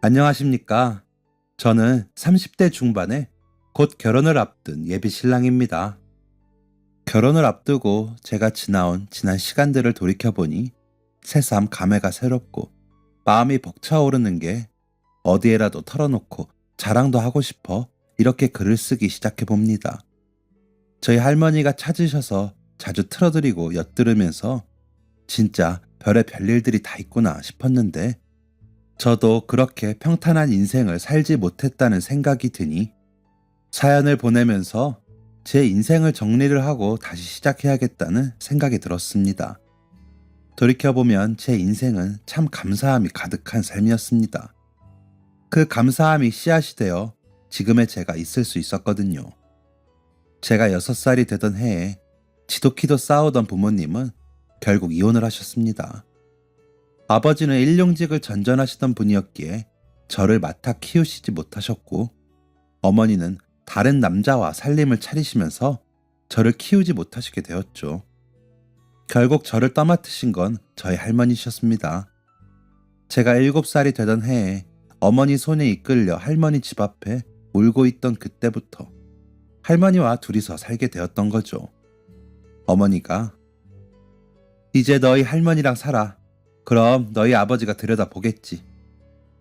안녕하십니까. 저는 30대 중반에 곧 결혼을 앞둔 예비 신랑입니다. 결혼을 앞두고 제가 지난 시간들을 돌이켜보니 새삼 감회가 새롭고 마음이 벅차오르는 게 어디에라도 털어놓고 자랑도 하고 싶어 이렇게 글을 쓰기 시작해봅니다. 저희 할머니가 찾으셔서 자주 틀어드리고 엿들으면서 진짜 별의 별일들이 다 있구나 싶었는데 저도 그렇게 평탄한 인생을 살지 못했다는 생각이 드니 사연을 보내면서 제 인생을 정리를 하고 다시 시작해야겠다는 생각이 들었습니다. 돌이켜보면 제 인생은 참 감사함이 가득한 삶이었습니다. 그 감사함이 씨앗이 되어 지금의 제가 있을 수 있었거든요. 제가 6살이 되던 해에 지도키도 싸우던 부모님은 결국 이혼을 하셨습니다. 아버지는 일용직을 전전하시던 분이었기에 저를 맡아 키우시지 못하셨고 어머니는 다른 남자와 살림을 차리시면서 저를 키우지 못하시게 되었죠. 결국 저를 떠맡으신 건 저희 할머니셨습니다. 제가 7살이 되던 해에 어머니 손에 이끌려 할머니 집 앞에 울고 있던 그때부터 할머니와 둘이서 살게 되었던 거죠. 어머니가 이제 너희 할머니랑 살아. 그럼 너희 아버지가 들여다보겠지.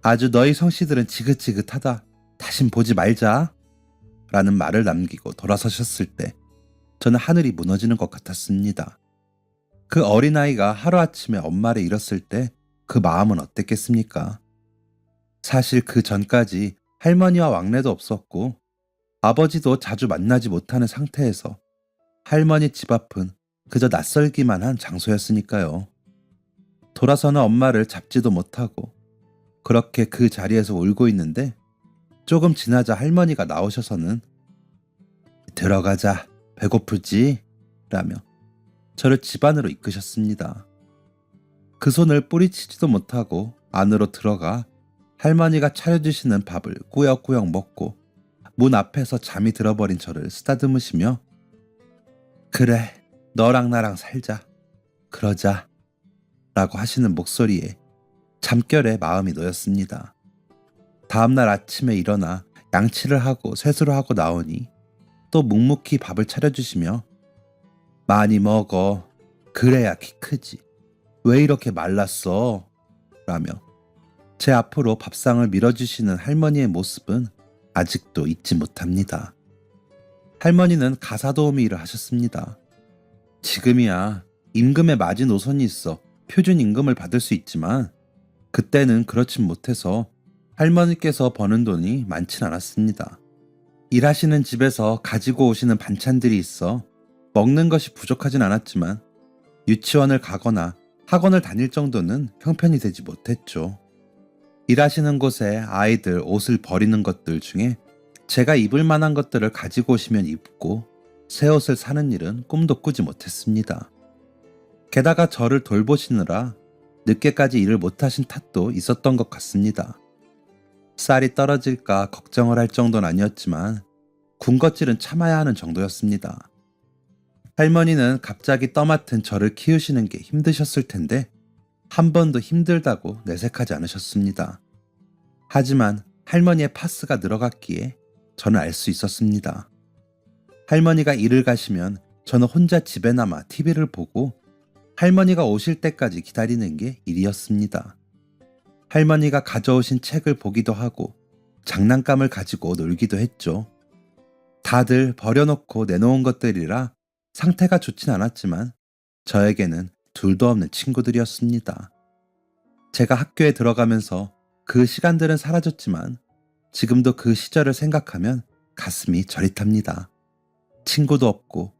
아주 너희 성씨들은 지긋지긋하다. 다신 보지 말자. 라는 말을 남기고 돌아서셨을 때 저는 하늘이 무너지는 것 같았습니다. 그 어린아이가 하루아침에 엄마를 잃었을 때 그 마음은 어땠겠습니까? 사실 그 전까지 할머니와 왕래도 없었고 아버지도 자주 만나지 못하는 상태에서 할머니 집 앞은 그저 낯설기만 한 장소였으니까요. 돌아서는 엄마를 잡지도 못하고 그렇게 그 자리에서 울고 있는데 조금 지나자 할머니가 나오셔서는 들어가자, 배고프지? 라며 저를 집 안으로 이끄셨습니다. 그 손을 뿌리치지도 못하고 안으로 들어가 할머니가 차려주시는 밥을 꾸역꾸역 먹고 문 앞에서 잠이 들어버린 저를 쓰다듬으시며 그래, 너랑 나랑 살자. 그러자. 라고 하시는 목소리에 잠결에 마음이 놓였습니다. 다음날 아침에 일어나 양치를 하고 세수를 하고 나오니 또 묵묵히 밥을 차려주시며 많이 먹어. 그래야 키 크지. 왜 이렇게 말랐어? 라며 제 앞으로 밥상을 밀어주시는 할머니의 모습은 아직도 잊지 못합니다. 할머니는 가사도우미 일을 하셨습니다. 지금이야 임금의 마지노선이 있어 표준 임금을 받을 수 있지만 그때는 그렇진 못해서 할머니께서 버는 돈이 많진 않았습니다. 일하시는 집에서 가지고 오시는 반찬들이 있어 먹는 것이 부족하진 않았지만 유치원을 가거나 학원을 다닐 정도는 형편이 되지 못했죠. 일하시는 곳에 아이들 옷을 버리는 것들 중에 제가 입을 만한 것들을 가지고 오시면 입고 새 옷을 사는 일은 꿈도 꾸지 못했습니다. 게다가 저를 돌보시느라 늦게까지 일을 못하신 탓도 있었던 것 같습니다. 쌀이 떨어질까 걱정을 할 정도는 아니었지만 군것질은 참아야 하는 정도였습니다. 할머니는 갑자기 떠맡은 저를 키우시는 게 힘드셨을 텐데 한 번도 힘들다고 내색하지 않으셨습니다. 하지만 할머니의 파스가 늘어갔기에 저는 알 수 있었습니다. 할머니가 일을 가시면 저는 혼자 집에 남아 TV를 보고 할머니가 오실 때까지 기다리는 게 일이었습니다. 할머니가 가져오신 책을 보기도 하고 장난감을 가지고 놀기도 했죠. 다들 버려놓고 내놓은 것들이라 상태가 좋진 않았지만 저에게는 둘도 없는 친구들이었습니다. 제가 학교에 들어가면서 그 시간들은 사라졌지만 지금도 그 시절을 생각하면 가슴이 저릿합니다. 친구도 없고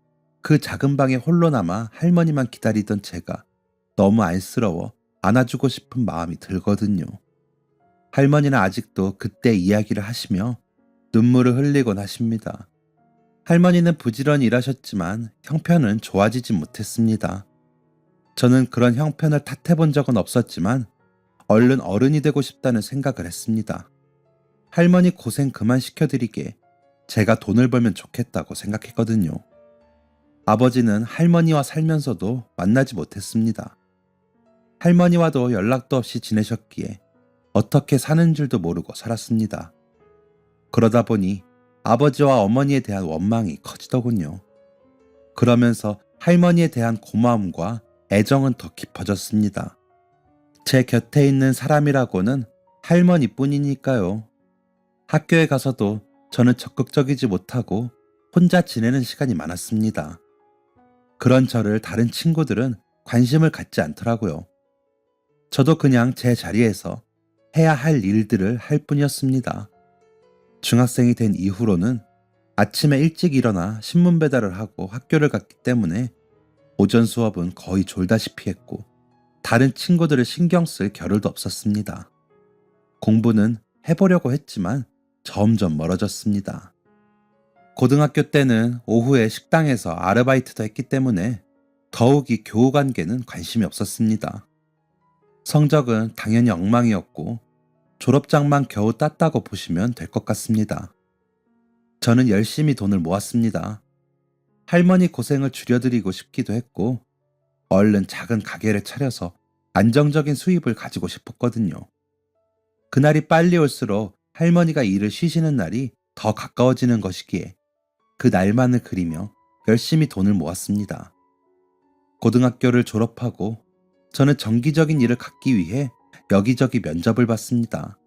그 작은 방에 홀로 남아 할머니만 기다리던 제가 너무 안쓰러워 안아주고 싶은 마음이 들거든요. 할머니는 아직도 그때 이야기를 하시며 눈물을 흘리곤 하십니다. 할머니는 부지런히 일하셨지만 형편은 좋아지지 못했습니다. 저는 그런 형편을 탓해본 적은 없었지만 얼른 어른이 되고 싶다는 생각을 했습니다. 할머니 고생 그만 시켜드리게 제가 돈을 벌면 좋겠다고 생각했거든요. 아버지는 할머니와 살면서도 만나지 못했습니다. 할머니와도 연락도 없이 지내셨기에 어떻게 사는 줄도 모르고 살았습니다. 그러다 보니 아버지와 어머니에 대한 원망이 커지더군요. 그러면서 할머니에 대한 고마움과 애정은 더 깊어졌습니다. 제 곁에 있는 사람이라고는 할머니뿐이니까요. 학교에 가서도 저는 적극적이지 못하고 혼자 지내는 시간이 많았습니다. 그런 저를 다른 친구들은 관심을 갖지 않더라고요. 저도 그냥 제 자리에서 해야 할 일들을 할 뿐이었습니다. 중학생이 된 이후로는 아침에 일찍 일어나 신문 배달을 하고 학교를 갔기 때문에 오전 수업은 거의 졸다시피 했고 다른 친구들을 신경 쓸 겨를도 없었습니다. 공부는 해보려고 했지만 점점 멀어졌습니다. 고등학교 때는 오후에 식당에서 아르바이트도 했기 때문에 더욱이 교우 관계는 관심이 없었습니다. 성적은 당연히 엉망이었고 졸업장만 겨우 땄다고 보시면 될 것 같습니다. 저는 열심히 돈을 모았습니다. 할머니 고생을 줄여드리고 싶기도 했고 얼른 작은 가게를 차려서 안정적인 수입을 가지고 싶었거든요. 그날이 빨리 올수록 할머니가 일을 쉬시는 날이 더 가까워지는 것이기에 그 날만을 그리며 열심히 돈을 모았습니다. 고등학교를 졸업하고 저는 정기적인 일을 갖기 위해 여기저기 면접을 봤습니다.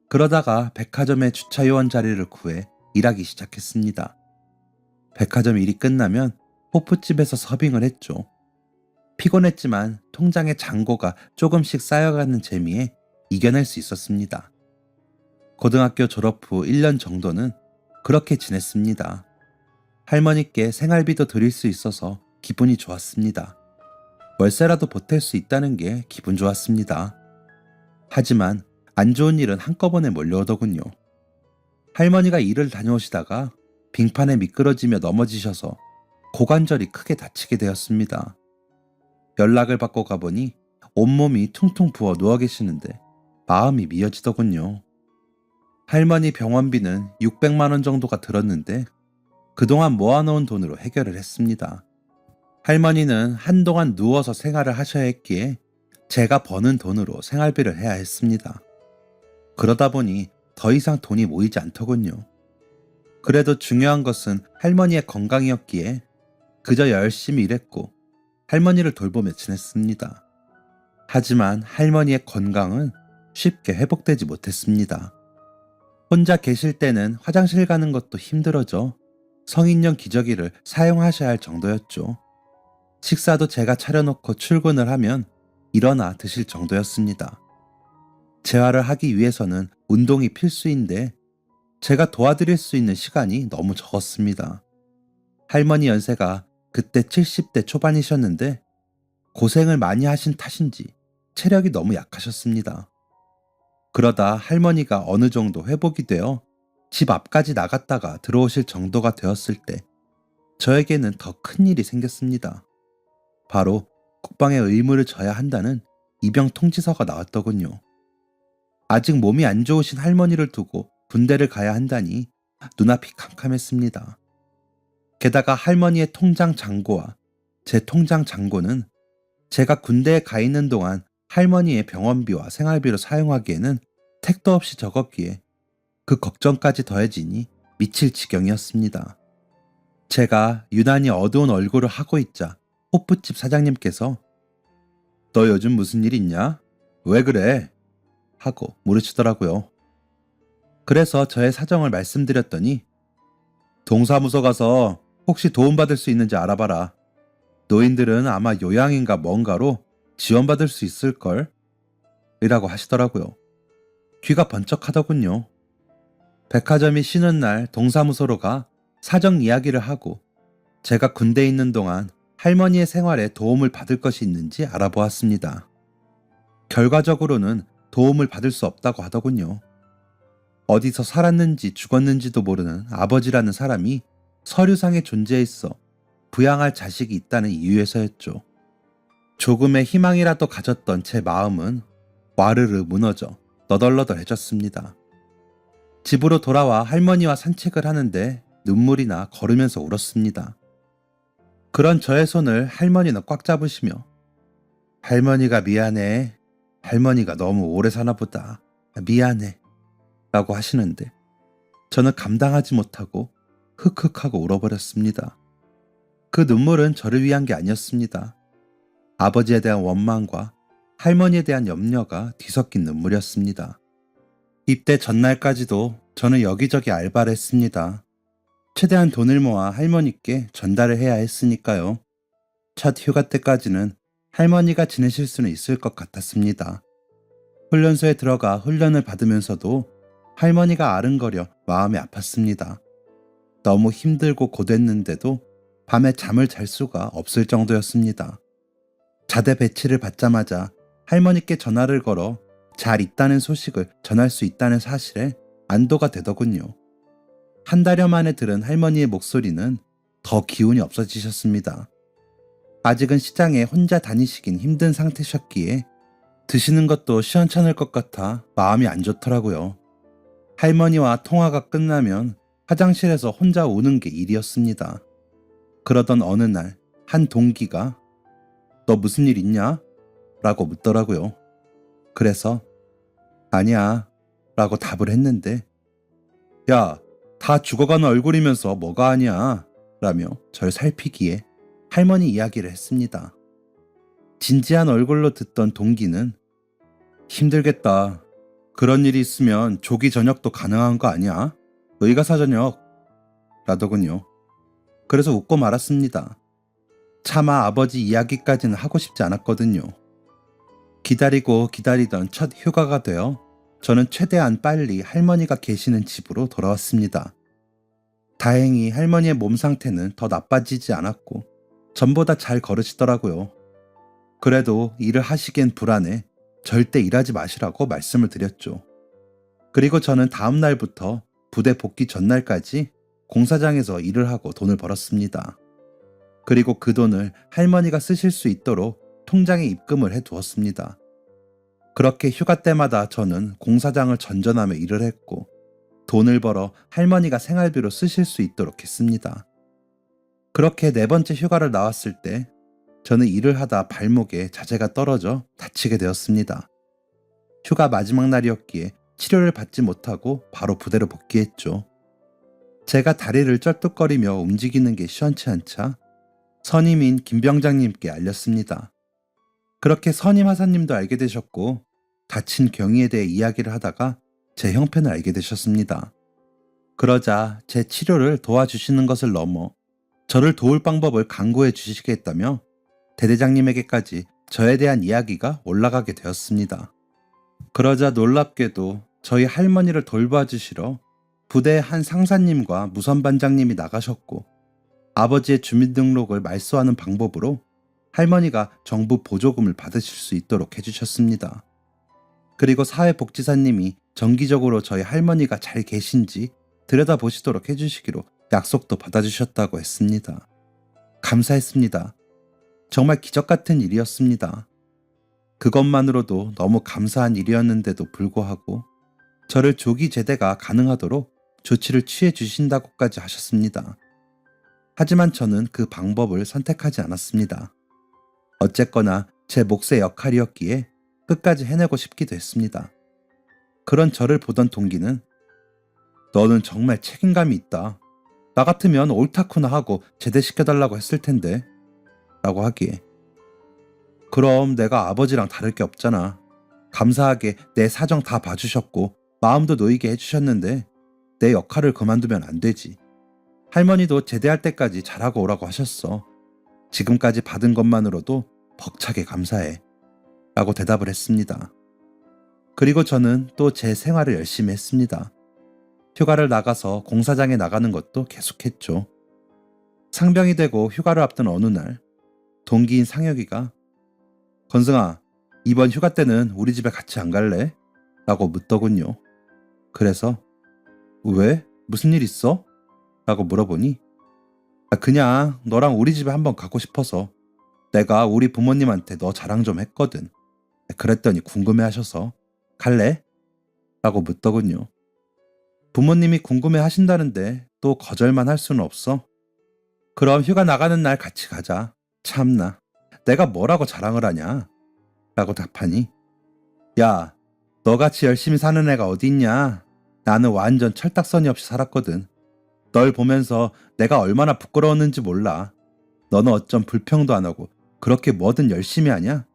그러다가 백화점의 주차요원 자리를 구해 일하기 시작했습니다. 백화점 일이 끝나면 호프집에서 서빙을 했죠. 피곤했지만 통장에 잔고가 조금씩 쌓여가는 재미에 이겨낼 수 있었습니다. 고등학교 졸업 후 1년 정도는 그렇게 지냈습니다. 할머니께 생활비도 드릴 수 있어서 기분이 좋았습니다. 월세라도 보탤 수 있다는 게 기분 좋았습니다. 하지만 안 좋은 일은 한꺼번에 몰려오더군요. 할머니가 일을 다녀오시다가 빙판에 미끄러지며 넘어지셔서 고관절이 크게 다치게 되었습니다. 연락을 받고 가보니 온몸이 퉁퉁 부어 누워 계시는데 마음이 미어지더군요. 할머니 병원비는 600만 원 정도가 들었는데 그동안 모아놓은 돈으로 해결을 했습니다. 할머니는 한동안 누워서 생활을 하셔야 했기에 제가 버는 돈으로 생활비를 해야 했습니다. 그러다 보니 더 이상 돈이 모이지 않더군요. 그래도 중요한 것은 할머니의 건강이었기에 그저 열심히 일했고 할머니를 돌보며 지냈습니다. 하지만 할머니의 건강은 쉽게 회복되지 못했습니다. 혼자 계실 때는 화장실 가는 것도 힘들어져 성인용 기저귀를 사용하셔야 할 정도였죠. 식사도 제가 차려놓고 출근을 하면 일어나 드실 정도였습니다. 재활을 하기 위해서는 운동이 필수인데 제가 도와드릴 수 있는 시간이 너무 적었습니다. 할머니 연세가 그때 70대 초반이셨는데 고생을 많이 하신 탓인지 체력이 너무 약하셨습니다. 그러다 할머니가 어느 정도 회복이 되어 집 앞까지 나갔다가 들어오실 정도가 되었을 때 저에게는 더 큰 일이 생겼습니다. 바로 국방의 의무를 져야 한다는 입영 통지서가 나왔더군요. 아직 몸이 안 좋으신 할머니를 두고 군대를 가야 한다니 눈앞이 캄캄했습니다. 게다가 할머니의 통장 잔고와 제 통장 잔고는 제가 군대에 가 있는 동안 할머니의 병원비와 생활비로 사용하기에는 택도 없이 적었기에 그 걱정까지 더해지니 미칠 지경이었습니다. 제가 유난히 어두운 얼굴을 하고 있자 호프집 사장님께서 "너 요즘 무슨 일 있냐? 왜 그래?" 하고 물으시더라고요. 그래서 저의 사정을 말씀드렸더니 "동사무소 가서 혹시 도움받을 수 있는지 알아봐라. 노인들은 아마 요양인가 뭔가로 지원받을 수 있을걸?" 이라고 하시더라고요. 귀가 번쩍하더군요. 백화점이 쉬는 날 동사무소로 가 사정 이야기를 하고 제가 군대에 있는 동안 할머니의 생활에 도움을 받을 것이 있는지 알아보았습니다. 결과적으로는 도움을 받을 수 없다고 하더군요. 어디서 살았는지 죽었는지도 모르는 아버지라는 사람이 서류상에 존재해 있어 부양할 자식이 있다는 이유에서였죠. 조금의 희망이라도 가졌던 제 마음은 와르르 무너져 너덜너덜해졌습니다. 집으로 돌아와 할머니와 산책을 하는데 눈물이 나 걸으면서 울었습니다. 그런 저의 손을 할머니는 꽉 잡으시며 "할머니가 미안해. 할머니가 너무 오래 사나 보다. 미안해. 라고 하시는데 저는 감당하지 못하고 흑흑하고 울어버렸습니다. 그 눈물은 저를 위한 게 아니었습니다. 아버지에 대한 원망과 할머니에 대한 염려가 뒤섞인 눈물이었습니다. 입대 전날까지도 저는 여기저기 알바를 했습니다. 최대한 돈을 모아 할머니께 전달을 해야 했으니까요. 첫 휴가 때까지는 할머니가 지내실 수는 있을 것 같았습니다. 훈련소에 들어가 훈련을 받으면서도 할머니가 아른거려 마음이 아팠습니다. 너무 힘들고 고됐는데도 밤에 잠을 잘 수가 없을 정도였습니다. 자대 배치를 받자마자 할머니께 전화를 걸어 잘 있다는 소식을 전할 수 있다는 사실에 안도가 되더군요. 한 달여 만에 들은 할머니의 목소리는 더 기운이 없어지셨습니다. 아직은 시장에 혼자 다니시긴 힘든 상태셨기에 드시는 것도 시원찮을 것 같아 마음이 안 좋더라고요. 할머니와 통화가 끝나면 화장실에서 혼자 우는 게 일이었습니다. 그러던 어느 날 한 동기가 너 무슨 일 있냐? 라고 묻더라고요. 그래서 아니야 라고 답을 했는데 야, 다 죽어가는 얼굴이면서 뭐가 아니야 라며 절 살피기에 할머니 이야기를 했습니다. 진지한 얼굴로 듣던 동기는 힘들겠다. 그런 일이 있으면 조기 전역도 가능한 거 아니야? 의가사 전역 라더군요. 그래서 웃고 말았습니다. 차마 아버지 이야기까지는 하고 싶지 않았거든요. 기다리고 기다리던 첫 휴가가 되어 저는 최대한 빨리 할머니가 계시는 집으로 돌아왔습니다. 다행히 할머니의 몸 상태는 더 나빠지지 않았고 전보다 잘 걸으시더라고요. 그래도 일을 하시기엔 불안해 절대 일하지 마시라고 말씀을 드렸죠. 그리고 저는 다음 날부터 부대 복귀 전날까지 공사장에서 일을 하고 돈을 벌었습니다. 그리고 그 돈을 할머니가 쓰실 수 있도록 통장에 입금을 해두었습니다. 그렇게 휴가 때마다 저는 공사장을 전전하며 일을 했고 돈을 벌어 할머니가 생활비로 쓰실 수 있도록 했습니다. 그렇게 네 번째 휴가를 나왔을 때 저는 일을 하다 발목에 자재가 떨어져 다치게 되었습니다. 휴가 마지막 날이었기에 치료를 받지 못하고 바로 부대로 복귀했죠. 제가 다리를 쩔뚝거리며 움직이는 게 시원치 않자 선임인 김 병장님께 알렸습니다. 그렇게 선임 하사님도 알게 되셨고 다친 경위에 대해 이야기를 하다가 제 형편을 알게 되셨습니다. 그러자 제 치료를 도와주시는 것을 넘어 저를 도울 방법을 강구해 주시겠다며 대대장님에게까지 저에 대한 이야기가 올라가게 되었습니다. 그러자 놀랍게도 저희 할머니를 돌봐주시러 부대의 한 상사님과 무선반장님이 나가셨고 아버지의 주민등록을 말소하는 방법으로 할머니가 정부 보조금을 받으실 수 있도록 해주셨습니다. 그리고 사회복지사님이 정기적으로 저희 할머니가 잘 계신지 들여다보시도록 해주시기로 약속도 받아주셨다고 했습니다. 감사했습니다. 정말 기적 같은 일이었습니다. 그것만으로도 너무 감사한 일이었는데도 불구하고 저를 조기 제대가 가능하도록 조치를 취해 주신다고까지 하셨습니다. 하지만 저는 그 방법을 선택하지 않았습니다. 어쨌거나 제 몫의 역할이었기에 끝까지 해내고 싶기도 했습니다. 그런 저를 보던 동기는 너는 정말 책임감이 있다. 나 같으면 옳다쿠나 하고 제대시켜달라고 했을 텐데 라고 하기에 그럼 내가 아버지랑 다를 게 없잖아. 감사하게 내 사정 다 봐주셨고 마음도 놓이게 해주셨는데 내 역할을 그만두면 안 되지. 할머니도 제대할 때까지 잘하고 오라고 하셨어. 지금까지 받은 것만으로도 벅차게 감사해. 라고 대답을 했습니다. 그리고 저는 또 제 생활을 열심히 했습니다. 휴가를 나가서 공사장에 나가는 것도 계속했죠. 상병이 되고 휴가를 앞둔 어느 날 동기인 상혁이가 건승아, 이번 휴가 때는 우리 집에 같이 안 갈래? 라고 묻더군요. 그래서 왜? 무슨 일 있어? 라고 물어보니 그냥 너랑 우리 집에 한번 가고 싶어서 내가 우리 부모님한테 너 자랑 좀 했거든. 그랬더니 궁금해하셔서 갈래? 라고 묻더군요. 부모님이 궁금해 하신다는데 또 거절만 할 수는 없어. 그럼 휴가 나가는 날 같이 가자. 참나, 내가 뭐라고 자랑을 하냐? 라고 답하니 야, 너같이 열심히 사는 애가 어디 있냐? 나는 완전 철딱서니 없이 살았거든. 널 보면서 내가 얼마나 부끄러웠는지 몰라. 너는 어쩜 불평도 안 하고 그렇게 뭐든 열심히 하냐?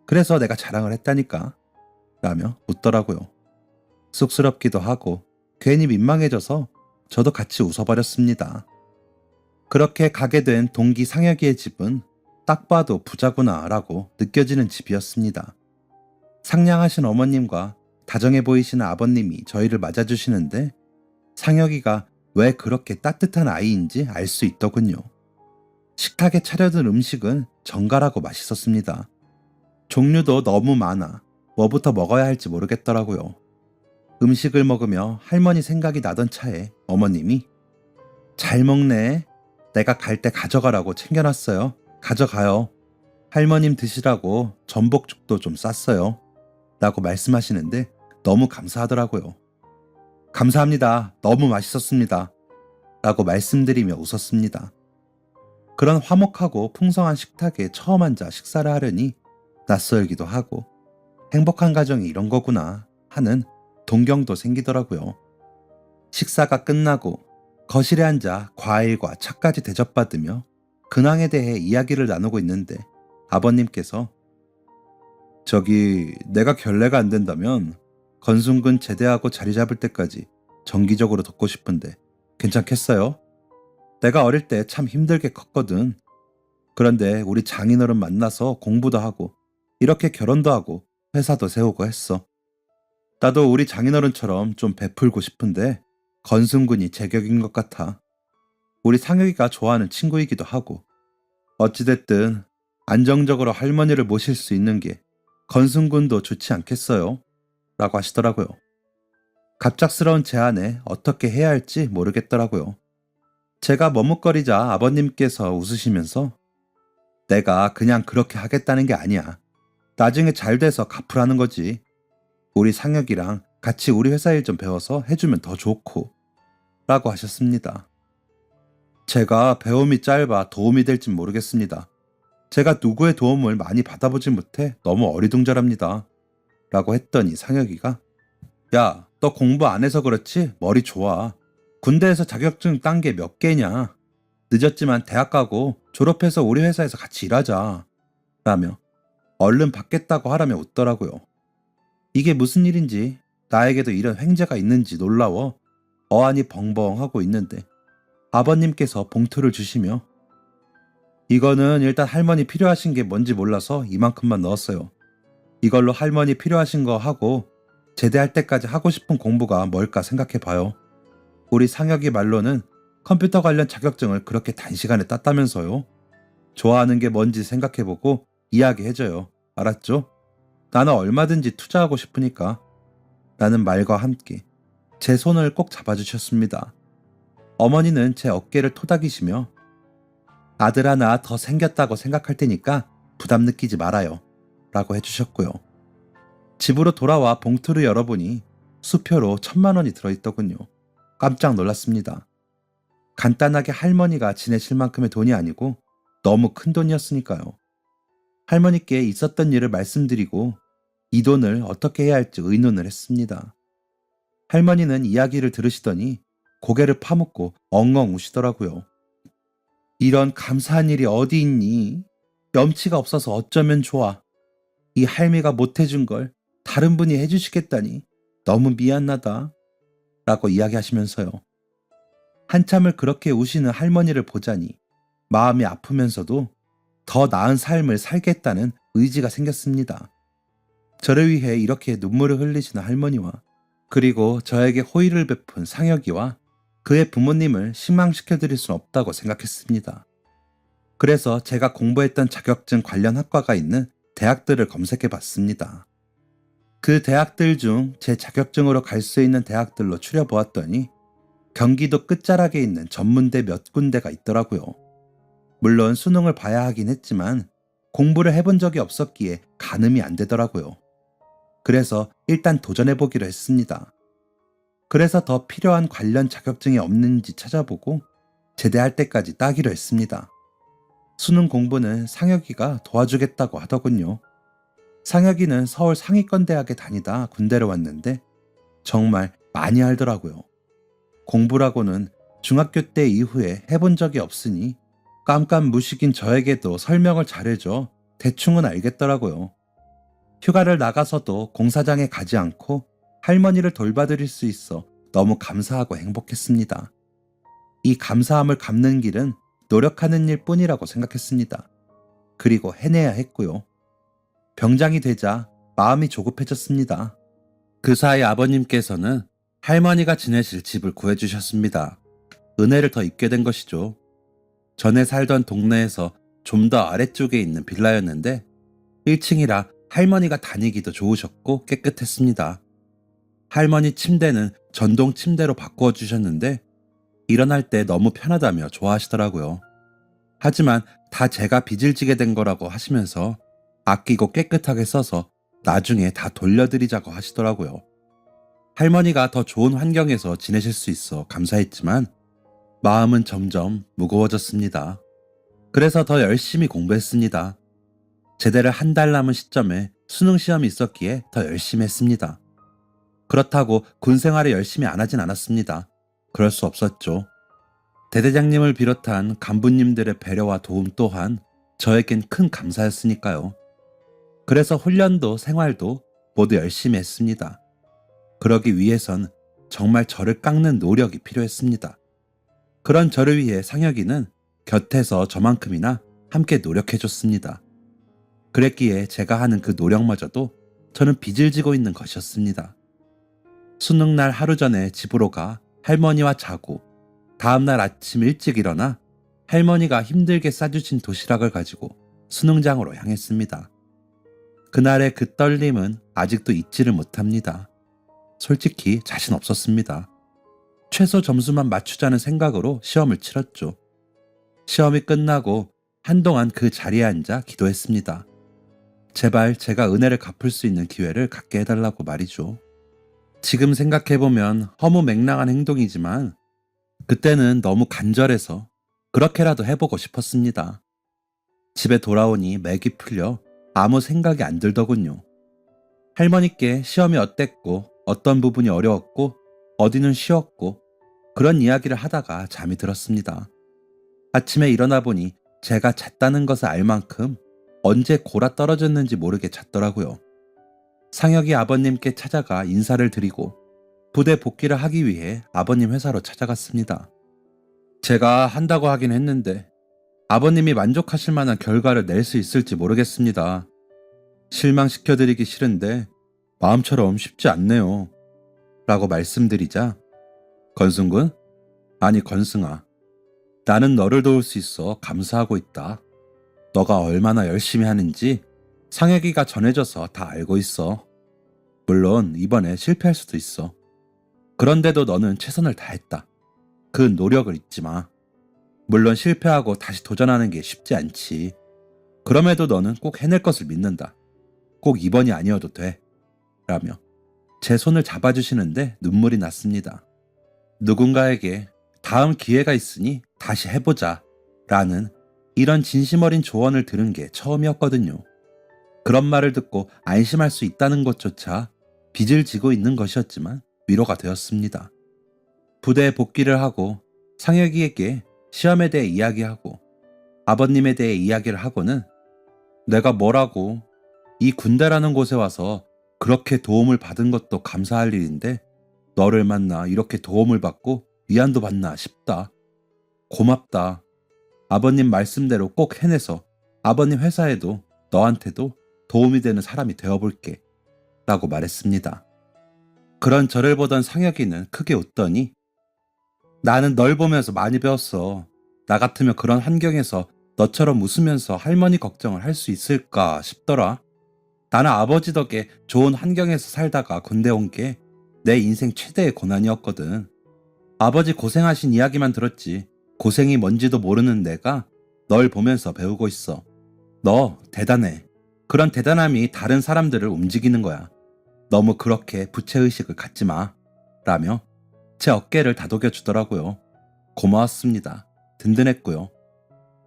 그래서 내가 자랑을 했다니까. 라며 웃더라고요. 쑥스럽기도 하고 괜히 민망해져서 저도 같이 웃어버렸습니다. 그렇게 가게 된 동기 상혁이의 집은 딱 봐도 부자구나 라고 느껴지는 집이었습니다. 상냥하신 어머님과 다정해 보이시는 아버님이 저희를 맞아주시는데 상혁이가 왜 그렇게 따뜻한 아이인지 알 수 있더군요. 식탁에 차려둔 음식은 정갈하고 맛있었습니다. 종류도 너무 많아 뭐부터 먹어야 할지 모르겠더라고요. 음식을 먹으며 할머니 생각이 나던 차에 어머님이 잘 먹네. 내가 갈 때 가져가라고 챙겨놨어요. 가져가요. 할머님 드시라고 전복죽도 좀 쌌어요. 라고 말씀하시는데 너무 감사하더라고요. 감사합니다. 너무 맛있었습니다. 라고 말씀드리며 웃었습니다. 그런 화목하고 풍성한 식탁에 처음 앉아 식사를 하려니 낯설기도 하고 행복한 가정이 이런 거구나 하는 동경도 생기더라고요. 식사가 끝나고 거실에 앉아 과일과 차까지 대접받으며 근황에 대해 이야기를 나누고 있는데 아버님께서 저기 내가 결례가 안 된다면 건순군 제대하고 자리 잡을 때까지 정기적으로 돕고 싶은데 괜찮겠어요? 내가 어릴 때 참 힘들게 컸거든. 그런데 우리 장인어른 만나서 공부도 하고 이렇게 결혼도 하고 회사도 세우고 했어. 나도 우리 장인어른처럼 좀 베풀고 싶은데 건순군이 제격인 것 같아. 우리 상혁이가 좋아하는 친구이기도 하고 어찌됐든 안정적으로 할머니를 모실 수 있는 게 건순군도 좋지 않겠어요? 라고 하시더라고요. 갑작스러운 제안에 어떻게 해야 할지 모르겠더라고요. 제가 머뭇거리자 아버님께서 웃으시면서 내가 그냥 그렇게 하겠다는 게 아니야. 나중에 잘 돼서 갚으라는 거지. 우리 상혁이랑 같이 우리 회사 일 좀 배워서 해주면 더 좋고 라고 하셨습니다. 제가 배움이 짧아 도움이 될진 모르겠습니다. 제가 누구의 도움을 많이 받아보지 못해 너무 어리둥절합니다. 라고 했더니 상혁이가 야, 너 공부 안 해서 그렇지 머리 좋아. 군대에서 자격증 딴 게 몇 개냐. 늦었지만 대학 가고 졸업해서 우리 회사에서 같이 일하자. 라며 얼른 받겠다고 하라며 웃더라고요. 이게 무슨 일인지 나에게도 이런 횡재가 있는지 놀라워 어안이 벙벙하고 있는데 아버님께서 봉투를 주시며 이거는 일단 할머니 필요하신 게 뭔지 몰라서 이만큼만 넣었어요. 이걸로 할머니 필요하신 거 하고 제대할 때까지 하고 싶은 공부가 뭘까 생각해봐요. 우리 상혁이 말로는 컴퓨터 관련 자격증을 그렇게 단시간에 땄다면서요. 좋아하는 게 뭔지 생각해보고 이야기해줘요. 알았죠? 나는 얼마든지 투자하고 싶으니까. 라는 말과 함께 제 손을 꼭 잡아주셨습니다. 어머니는 제 어깨를 토닥이시며 아들 하나 더 생겼다고 생각할 테니까 부담 느끼지 말아요. 라고 해주셨고요. 집으로 돌아와 봉투를 열어보니 수표로 1,000만 원이 들어있더군요. 깜짝 놀랐습니다. 간단하게 할머니가 지내실 만큼의 돈이 아니고 너무 큰 돈이었으니까요. 할머니께 있었던 일을 말씀드리고 이 돈을 어떻게 해야 할지 의논을 했습니다. 할머니는 이야기를 들으시더니 고개를 파묻고 엉엉 우시더라고요. 이런 감사한 일이 어디 있니? 염치가 없어서 어쩌면 좋아. 이 할미가 못해준 걸 다른 분이 해주시겠다니 너무 미안하다. 라고 이야기하시면서요. 한참을 그렇게 우시는 할머니를 보자니 마음이 아프면서도 더 나은 삶을 살겠다는 의지가 생겼습니다. 저를 위해 이렇게 눈물을 흘리시는 할머니와 그리고 저에게 호의를 베푼 상혁이와 그의 부모님을 실망시켜드릴 순 없다고 생각했습니다. 그래서 제가 공부했던 자격증 관련 학과가 있는 대학들을 검색해봤습니다. 그 대학들 중 제 자격증으로 갈 수 있는 대학들로 추려보았더니 경기도 끝자락에 있는 전문대 몇 군데가 있더라고요. 물론 수능을 봐야 하긴 했지만 공부를 해본 적이 없었기에 가늠이 안 되더라고요. 그래서 일단 도전해보기로 했습니다. 그래서 더 필요한 관련 자격증이 없는지 찾아보고 제대할 때까지 따기로 했습니다. 수능 공부는 상혁이가 도와주겠다고 하더군요. 상혁이는 서울 상위권 대학에 다니다 군대를 왔는데 정말 많이 알더라고요. 공부라고는 중학교 때 이후에 해본 적이 없으니 깜깜무식인 저에게도 설명을 잘해줘 대충은 알겠더라고요. 휴가를 나가서도 공사장에 가지 않고 할머니를 돌봐드릴 수 있어 너무 감사하고 행복했습니다. 이 감사함을 갚는 길은 노력하는 일 뿐이라고 생각했습니다. 그리고 해내야 했고요. 병장이 되자 마음이 조급해졌습니다. 그 사이 아버님께서는 할머니가 지내실 집을 구해주셨습니다. 은혜를 더 입게 된 것이죠. 전에 살던 동네에서 좀 더 아래쪽에 있는 빌라였는데 1층이라 할머니가 다니기도 좋으셨고 깨끗했습니다. 할머니 침대는 전동 침대로 바꾸어 주셨는데 일어날 때 너무 편하다며 좋아하시더라고요. 하지만 다 제가 빚을 지게 된 거라고 하시면서 아끼고 깨끗하게 써서 나중에 다 돌려드리자고 하시더라고요. 할머니가 더 좋은 환경에서 지내실 수 있어 감사했지만 마음은 점점 무거워졌습니다. 그래서 더 열심히 공부했습니다. 제대를 한 달 남은 시점에 수능 시험이 있었기에 더 열심히 했습니다. 그렇다고 군 생활을 열심히 안 하진 않았습니다. 그럴 수 없었죠. 대대장님을 비롯한 간부님들의 배려와 도움 또한 저에겐 큰 감사였으니까요. 그래서 훈련도 생활도 모두 열심히 했습니다. 그러기 위해선 정말 저를 깎는 노력이 필요했습니다. 그런 저를 위해 상혁이는 곁에서 저만큼이나 함께 노력해줬습니다. 그랬기에 제가 하는 그 노력마저도 저는 빚을 지고 있는 것이었습니다. 수능날 하루 전에 집으로 가 할머니와 자고 다음날 아침 일찍 일어나 할머니가 힘들게 싸주신 도시락을 가지고 수능장으로 향했습니다. 그날의 그 떨림은 아직도 잊지를 못합니다. 솔직히 자신 없었습니다. 최소 점수만 맞추자는 생각으로 시험을 치렀죠. 시험이 끝나고 한동안 그 자리에 앉아 기도했습니다. 제발 제가 은혜를 갚을 수 있는 기회를 갖게 해달라고 말이죠. 지금 생각해보면 허무맹랑한 행동이지만 그때는 너무 간절해서 그렇게라도 해보고 싶었습니다. 집에 돌아오니 맥이 풀려 아무 생각이 안 들더군요. 할머니께 시험이 어땠고 어떤 부분이 어려웠고 어디는 쉬웠고 그런 이야기를 하다가 잠이 들었습니다. 아침에 일어나 보니 제가 잤다는 것을 알 만큼 언제 골아 떨어졌는지 모르게 잤더라고요. 상혁이 아버님께 찾아가 인사를 드리고 부대 복귀를 하기 위해 아버님 회사로 찾아갔습니다. 제가 한다고 하긴 했는데 아버님이 만족하실 만한 결과를 낼 수 있을지 모르겠습니다. 실망시켜드리기 싫은데 마음처럼 쉽지 않네요. 라고 말씀드리자 건승군? 아니 건승아. 나는 너를 도울 수 있어 감사하고 있다. 너가 얼마나 열심히 하는지 상혁이가 전해줘서 다 알고 있어. 물론 이번에 실패할 수도 있어. 그런데도 너는 최선을 다했다. 그 노력을 잊지 마. 물론 실패하고 다시 도전하는 게 쉽지 않지. 그럼에도 너는 꼭 해낼 것을 믿는다. 꼭 이번이 아니어도 돼. 라며 제 손을 잡아주시는데 눈물이 났습니다. 누군가에게 다음 기회가 있으니 다시 해보자 라는 이런 진심 어린 조언을 들은 게 처음이었거든요. 그런 말을 듣고 안심할 수 있다는 것조차 빚을 지고 있는 것이었지만 위로가 되었습니다. 부대에 복귀를 하고 상혁이에게 시험에 대해 이야기하고 아버님에 대해 이야기를 하고는 내가 뭐라고 이 군대라는 곳에 와서 그렇게 도움을 받은 것도 감사할 일인데 너를 만나 이렇게 도움을 받고 위안도 받나 싶다. 고맙다. 아버님 말씀대로 꼭 해내서 아버님 회사에도 너한테도 도움이 되는 사람이 되어볼게. 라고 말했습니다. 그런 저를 보던 상혁이는 크게 웃더니 나는 널 보면서 많이 배웠어. 나 같으면 그런 환경에서 너처럼 웃으면서 할머니 걱정을 할 수 있을까 싶더라. 나는 아버지 덕에 좋은 환경에서 살다가 군대 온 게 내 인생 최대의 고난이었거든. 아버지 고생하신 이야기만 들었지 고생이 뭔지도 모르는 내가 널 보면서 배우고 있어. 너 대단해. 그런 대단함이 다른 사람들을 움직이는 거야. 너무 그렇게 부채의식을 갖지 마. 라며 제 어깨를 다독여 주더라고요. 고마웠습니다. 든든했고요.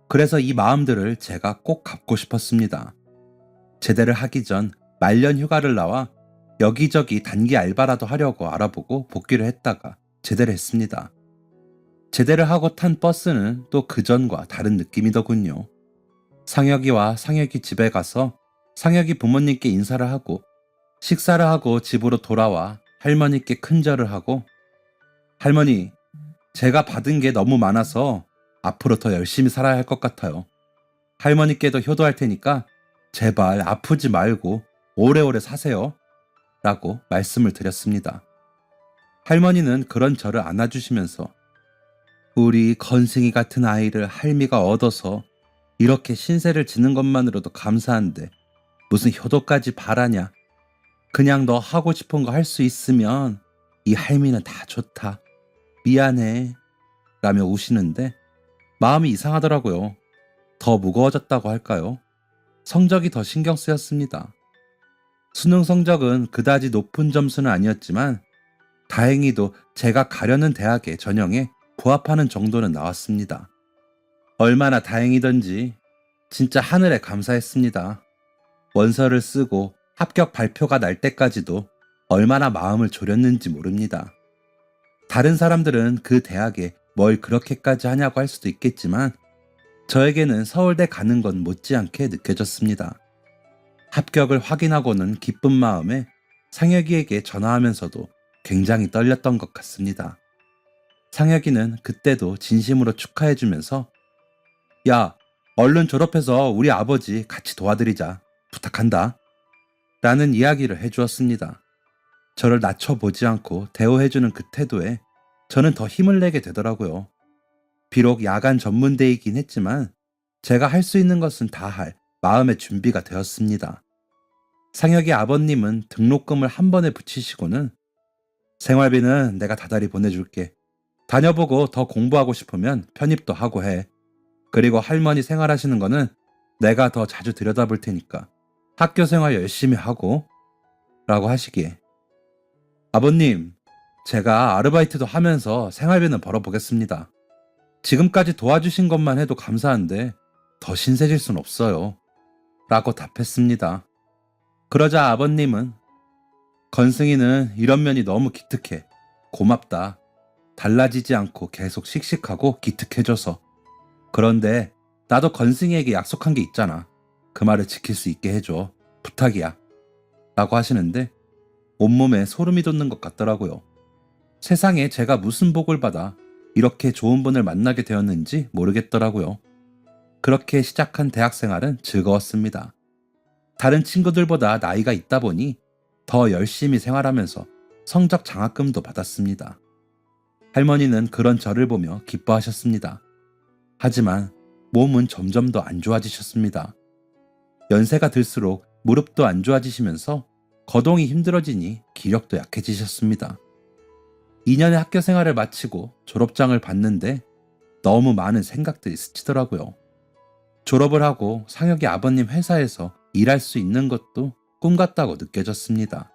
그래서 이 마음들을 제가 꼭 갚고 싶었습니다. 제대를 하기 전 말년 휴가를 나와 여기저기 단기 알바라도 하려고 알아보고 복귀를 했다가 제대를 했습니다. 제대를 하고 탄 버스는 또 그전과 다른 느낌이더군요. 상혁이와 상혁이 집에 가서 상혁이 부모님께 인사를 하고 식사를 하고 집으로 돌아와 할머니께 큰절을 하고, 할머니, 제가 받은 게 너무 많아서 앞으로 더 열심히 살아야 할 것 같아요. 할머니께도 효도할 테니까 제발 아프지 말고 오래오래 사세요. 라고 말씀을 드렸습니다. 할머니는 그런 저를 안아주시면서 우리 건승이 같은 아이를 할미가 얻어서 이렇게 신세를 지는 것만으로도 감사한데 무슨 효도까지 바라냐. 그냥 너 하고 싶은 거 할 수 있으면 이 할미는 다 좋다. 미안해. 라며 우시는데 마음이 이상하더라고요. 더 무거워졌다고 할까요? 성적이 더 신경 쓰였습니다. 수능 성적은 그다지 높은 점수는 아니었지만 다행히도 제가 가려는 대학의 전형에 부합하는 정도는 나왔습니다. 얼마나 다행이던지 진짜 하늘에 감사했습니다. 원서를 쓰고 합격 발표가 날 때까지도 얼마나 마음을 졸였는지 모릅니다. 다른 사람들은 그 대학에 뭘 그렇게까지 하냐고 할 수도 있겠지만 저에게는 서울대 가는 건 못지않게 느껴졌습니다. 합격을 확인하고는 기쁜 마음에 상혁이에게 전화하면서도 굉장히 떨렸던 것 같습니다. 상혁이는 그때도 진심으로 축하해주면서 야, 얼른 졸업해서 우리 아버지 같이 도와드리자. 부탁한다. 라는 이야기를 해주었습니다. 저를 낮춰보지 않고 대우해주는 그 태도에 저는 더 힘을 내게 되더라고요. 비록 야간 전문대이긴 했지만 제가 할 수 있는 것은 다 할 마음의 준비가 되었습니다. 상혁이 아버님은 등록금을 한 번에 붙이시고는 생활비는 내가 다달이 보내줄게. 다녀보고 더 공부하고 싶으면 편입도 하고 해. 그리고 할머니 생활하시는 거는 내가 더 자주 들여다볼 테니까 학교 생활 열심히 하고 라고 하시기에 아버님, 제가 아르바이트도 하면서 생활비는 벌어보겠습니다. 지금까지 도와주신 것만 해도 감사한데 더 신세질 순 없어요. 라고 답했습니다. 그러자 아버님은 건승이는 이런 면이 너무 기특해. 고맙다. 달라지지 않고 계속 씩씩하고 기특해줘서. 그런데 나도 건승이에게 약속한 게 있잖아. 그 말을 지킬 수 있게 해줘. 부탁이야. 라고 하시는데 온몸에 소름이 돋는 것 같더라고요. 세상에 제가 무슨 복을 받아 이렇게 좋은 분을 만나게 되었는지 모르겠더라고요. 그렇게 시작한 대학생활은 즐거웠습니다. 다른 친구들보다 나이가 있다 보니 더 열심히 생활하면서 성적 장학금도 받았습니다. 할머니는 그런 저를 보며 기뻐하셨습니다. 하지만 몸은 점점 더 안 좋아지셨습니다. 연세가 들수록 무릎도 안 좋아지시면서 거동이 힘들어지니 기력도 약해지셨습니다. 2년의 학교 생활을 마치고 졸업장을 받는데 너무 많은 생각들이 스치더라고요. 졸업을 하고 상혁이 아버님 회사에서 일할 수 있는 것도 꿈 같다고 느껴졌습니다.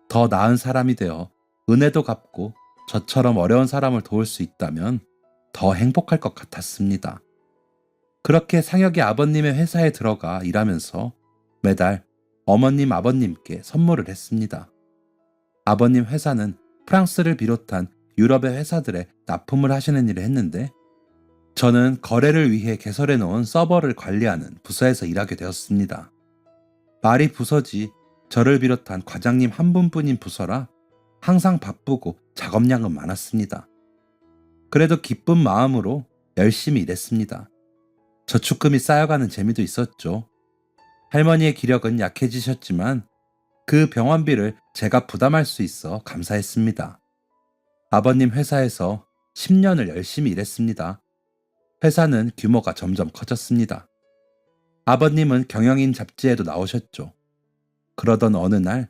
더 나은 사람이 되어 은혜도 갚고 저처럼 어려운 사람을 도울 수 있다면 더 행복할 것 같았습니다. 그렇게 상혁이 아버님의 회사에 들어가 일하면서 매달 어머님 아버님께 선물을 했습니다. 아버님 회사는 프랑스를 비롯한 유럽의 회사들에 납품을 하시는 일을 했는데 저는 거래를 위해 개설해 놓은 서버를 관리하는 부서에서 일하게 되었습니다. 말이 부서지 저를 비롯한 과장님 한 분뿐인 부서라 항상 바쁘고 작업량은 많았습니다. 그래도 기쁜 마음으로 열심히 일했습니다. 저축금이 쌓여가는 재미도 있었죠. 할머니의 기력은 약해지셨지만 그 병원비를 제가 부담할 수 있어 감사했습니다. 아버님 회사에서 10년을 열심히 일했습니다. 회사는 규모가 점점 커졌습니다. 아버님은 경영인 잡지에도 나오셨죠. 그러던 어느 날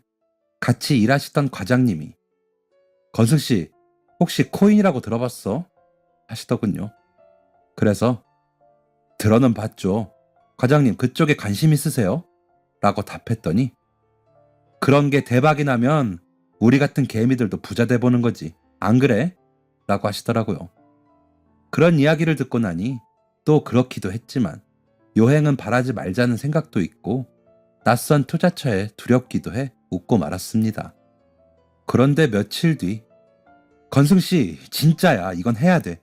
같이 일하시던 과장님이 건승씨, 혹시 코인이라고 들어봤어? 하시더군요. 그래서 들어는 봤죠. 과장님 그쪽에 관심 있으세요? 라고 답했더니 그런 게 대박이 나면 우리 같은 개미들도 부자 돼보는 거지. 안 그래? 라고 하시더라고요. 그런 이야기를 듣고 나니 또 그렇기도 했지만 요행은 바라지 말자는 생각도 있고 낯선 투자처에 두렵기도 해 웃고 말았습니다. 그런데 며칠 뒤 건승씨 진짜야 이건 해야 돼.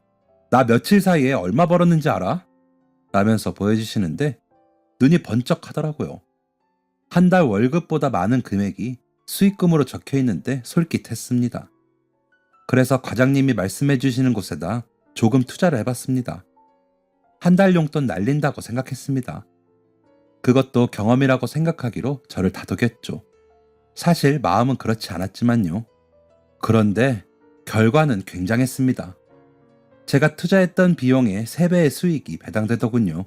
나 며칠 사이에 얼마 벌었는지 알아? 라면서 보여주시는데 눈이 번쩍 하더라고요. 한 달 월급보다 많은 금액이 수익금으로 적혀 있는데 솔깃했습니다. 그래서 과장님이 말씀해 주시는 곳에다 조금 투자를 해봤습니다. 한 달 용돈 날린다고 생각했습니다. 그것도 경험이라고 생각하기로 저를 다독였죠. 사실 마음은 그렇지 않았지만요. 그런데 결과는 굉장했습니다. 제가 투자했던 비용의 3배의 수익이 배당되더군요.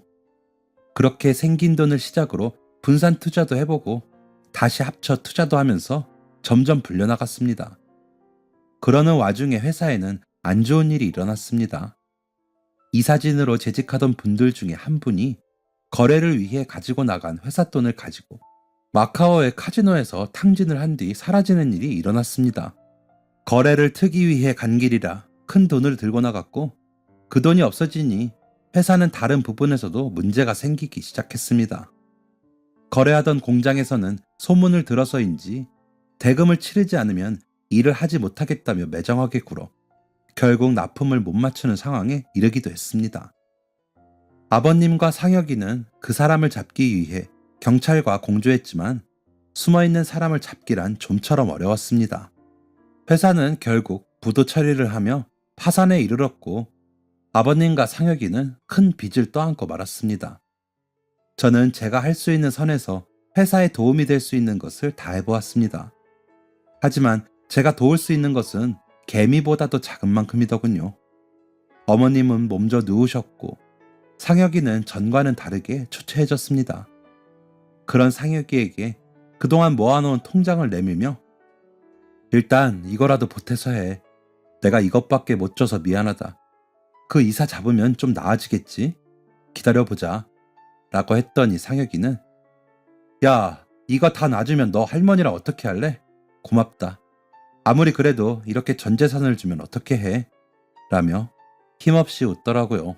그렇게 생긴 돈을 시작으로 분산 투자도 해보고 다시 합쳐 투자도 하면서 점점 불려나갔습니다. 그러는 와중에 회사에는 안 좋은 일이 일어났습니다. 이사진으로 재직하던 분들 중에 한 분이 거래를 위해 가지고 나간 회사 돈을 가지고 마카오의 카지노에서 탕진을 한 뒤 사라지는 일이 일어났습니다. 거래를 트기 위해 간 길이라 큰 돈을 들고 나갔고 그 돈이 없어지니 회사는 다른 부분에서도 문제가 생기기 시작했습니다. 거래하던 공장에서는 소문을 들어서인지 대금을 치르지 않으면 일을 하지 못하겠다며 매정하게 굴어 결국 납품을 못 맞추는 상황에 이르기도 했습니다. 아버님과 상혁이는 그 사람을 잡기 위해 경찰과 공조했지만 숨어있는 사람을 잡기란 좀처럼 어려웠습니다. 회사는 결국 부도 처리를 하며 파산에 이르렀고 아버님과 상혁이는 큰 빚을 떠안고 말았습니다. 저는 제가 할 수 있는 선에서 회사에 도움이 될 수 있는 것을 다 해보았습니다. 하지만 제가 도울 수 있는 것은 개미보다도 작은 만큼이더군요. 어머님은 몸져 누우셨고 상혁이는 전과는 다르게 초췌해졌습니다. 그런 상혁이에게 그동안 모아놓은 통장을 내밀며 일단 이거라도 보태서 해. 내가 이것밖에 못 줘서 미안하다. 그 이사 잡으면 좀 나아지겠지? 기다려보자. 라고 했더니 상혁이는 야, 이거 다 놔주면 너 할머니랑 어떻게 할래? 고맙다. 아무리 그래도 이렇게 전 재산을 주면 어떻게 해? 라며 힘없이 웃더라고요.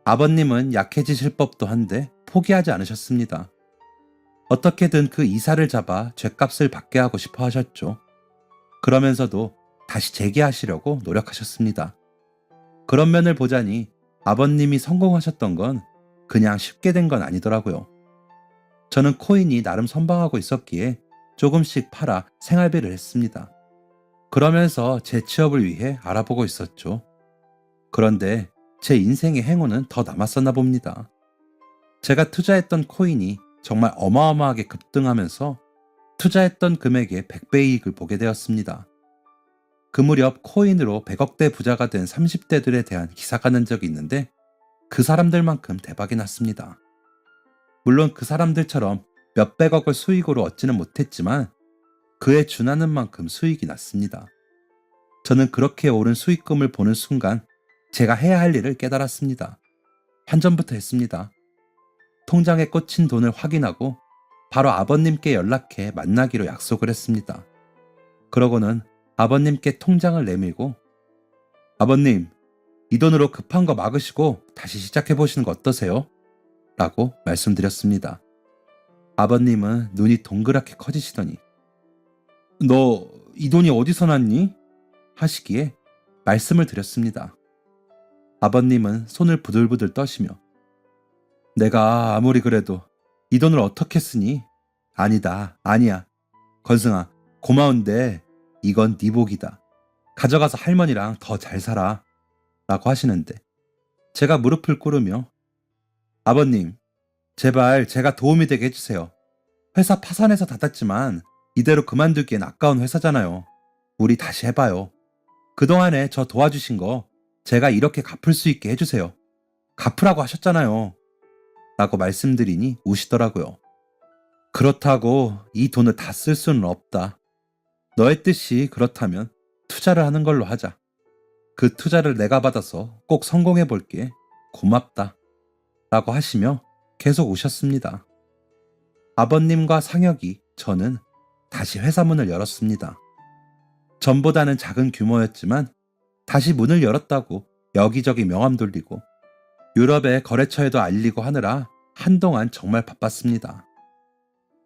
아버님은 약해지실 법도 한데 포기하지 않으셨습니다. 어떻게든 그 이사를 잡아 죗값을 받게 하고 싶어 하셨죠. 그러면서도 다시 재기하시려고 노력하셨습니다. 그런 면을 보자니 아버님이 성공하셨던 건 그냥 쉽게 된 건 아니더라고요. 저는 코인이 나름 선방하고 있었기에 조금씩 팔아 생활비를 했습니다. 그러면서 제 취업을 위해 알아보고 있었죠. 그런데 제 인생의 행운은 더 남았었나 봅니다. 제가 투자했던 코인이 정말 어마어마하게 급등하면서 투자했던 금액의 100배 이익을 보게 되었습니다. 그 무렵 코인으로 100억대 부자가 된 30대들에 대한 기사가 난 적이 있는데 그 사람들만큼 대박이 났습니다. 물론 그 사람들처럼 몇백억을 수익으로 얻지는 못했지만 그에 준하는 만큼 수익이 났습니다. 저는 그렇게 오른 수익금을 보는 순간 제가 해야 할 일을 깨달았습니다. 환전부터 했습니다. 통장에 꽂힌 돈을 확인하고 바로 아버님께 연락해 만나기로 약속을 했습니다. 그러고는 아버님께 통장을 내밀고 아버님, 이 돈으로 급한 거 막으시고 다시 시작해보시는 거 어떠세요? 라고 말씀드렸습니다. 아버님은 눈이 동그랗게 커지시더니 너 이 돈이 어디서 났니? 하시기에 말씀을 드렸습니다. 아버님은 손을 부들부들 떠시며 내가 아무리 그래도 이 돈을 어떻게 쓰니? 아니다, 아니야. 건승아, 고마운데 이건 네 복이다. 가져가서 할머니랑 더 잘 살아. 라고 하시는데 제가 무릎을 꿇으며 아버님, 제발 제가 도움이 되게 해주세요. 회사 파산해서 닫았지만 이대로 그만두기엔 아까운 회사잖아요. 우리 다시 해봐요. 그동안에 저 도와주신 거 제가 이렇게 갚을 수 있게 해주세요. 갚으라고 하셨잖아요. 라고 말씀드리니 우시더라고요. 그렇다고 이 돈을 다 쓸 수는 없다. 너의 뜻이 그렇다면 투자를 하는 걸로 하자. 그 투자를 내가 받아서 꼭 성공해 볼게. 고맙다. 라고 하시며 계속 우셨습니다. 아버님과 상혁이, 저는 다시 회사 문을 열었습니다. 전보다는 작은 규모였지만 다시 문을 열었다고 여기저기 명함 돌리고 유럽의 거래처에도 알리고 하느라 한동안 정말 바빴습니다.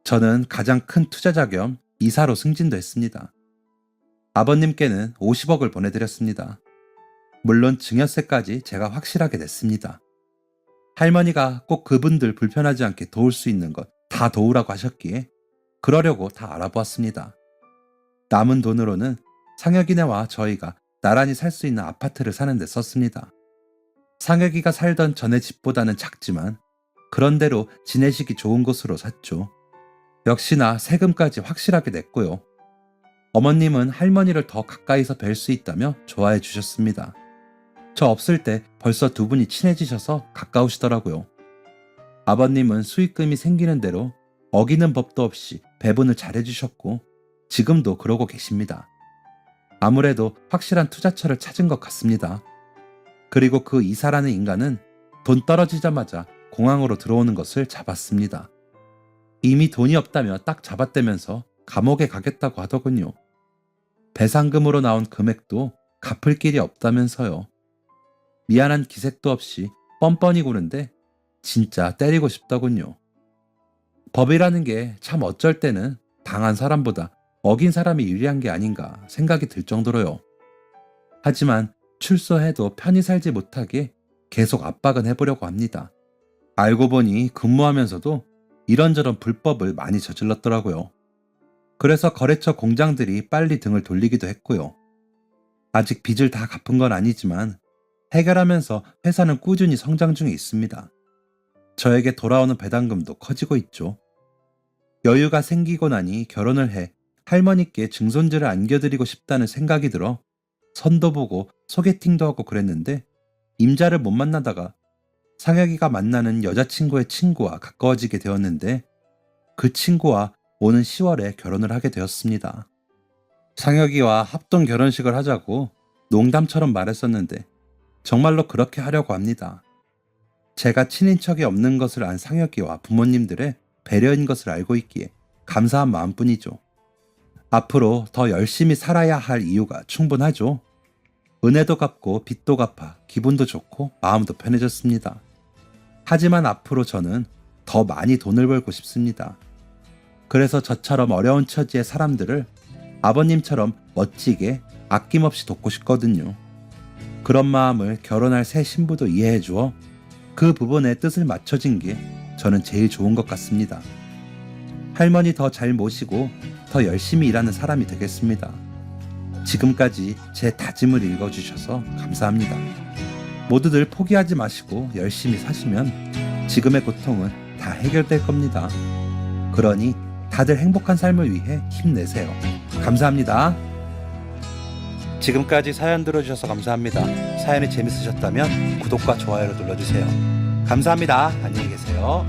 저는 가장 큰 투자자 겸 이사로 승진도 했습니다. 아버님께는 50억을 보내드렸습니다. 물론 증여세까지 제가 확실하게 냈습니다. 할머니가 꼭 그분들 불편하지 않게 도울 수 있는 것 다 도우라고 하셨기에 그러려고 다 알아보았습니다. 남은 돈으로는 상혁이네와 저희가 나란히 살 수 있는 아파트를 사는 데 썼습니다. 상혁이가 살던 전에 집보다는 작지만 그런대로 지내시기 좋은 곳으로 샀죠. 역시나 세금까지 확실하게 냈고요. 어머님은 할머니를 더 가까이서 뵐 수 있다며 좋아해 주셨습니다. 저 없을 때 벌써 두 분이 친해지셔서 가까우시더라고요. 아버님은 수익금이 생기는 대로 어기는 법도 없이 배분을 잘해주셨고 지금도 그러고 계십니다. 아무래도 확실한 투자처를 찾은 것 같습니다. 그리고 그 이사라는 인간은 돈 떨어지자마자 공항으로 들어오는 것을 잡았습니다. 이미 돈이 없다며 딱 잡았다면서 감옥에 가겠다고 하더군요. 배상금으로 나온 금액도 갚을 길이 없다면서요. 미안한 기색도 없이 뻔뻔히 구는데 진짜 때리고 싶더군요. 법이라는 게 참 어쩔 때는 당한 사람보다 어긴 사람이 유리한 게 아닌가 생각이 들 정도로요. 하지만 출소해도 편히 살지 못하게 계속 압박은 해보려고 합니다. 알고 보니 근무하면서도 이런저런 불법을 많이 저질렀더라고요. 그래서 거래처 공장들이 빨리 등을 돌리기도 했고요. 아직 빚을 다 갚은 건 아니지만 해결하면서 회사는 꾸준히 성장 중에 있습니다. 저에게 돌아오는 배당금도 커지고 있죠. 여유가 생기고 나니 결혼을 해 할머니께 증손주를 안겨드리고 싶다는 생각이 들어 선도 보고 소개팅도 하고 그랬는데 임자를 못 만나다가 상혁이가 만나는 여자친구의 친구와 가까워지게 되었는데 그 친구와 오는 10월에 결혼을 하게 되었습니다. 상혁이와 합동 결혼식을 하자고 농담처럼 말했었는데 정말로 그렇게 하려고 합니다. 제가 친인척이 없는 것을 안 상혁이와 부모님들의 배려인 것을 알고 있기에 감사한 마음뿐이죠. 앞으로 더 열심히 살아야 할 이유가 충분하죠. 은혜도 갚고 빚도 갚아 기분도 좋고 마음도 편해졌습니다. 하지만 앞으로 저는 더 많이 돈을 벌고 싶습니다. 그래서 저처럼 어려운 처지의 사람들을 아버님처럼 멋지게 아낌없이 돕고 싶거든요. 그런 마음을 결혼할 새 신부도 이해해 주어 그 부분에 뜻을 맞춰진 게 저는 제일 좋은 것 같습니다. 할머니 더 잘 모시고 더 열심히 일하는 사람이 되겠습니다. 지금까지 제 다짐을 읽어주셔서 감사합니다. 모두들 포기하지 마시고 열심히 사시면 지금의 고통은 다 해결될 겁니다. 그러니 다들 행복한 삶을 위해 힘내세요. 감사합니다. 지금까지 사연 들어주셔서 감사합니다. 사연이 재밌으셨다면 구독과 좋아요를 눌러주세요. 감사합니다. 안녕히 계세요.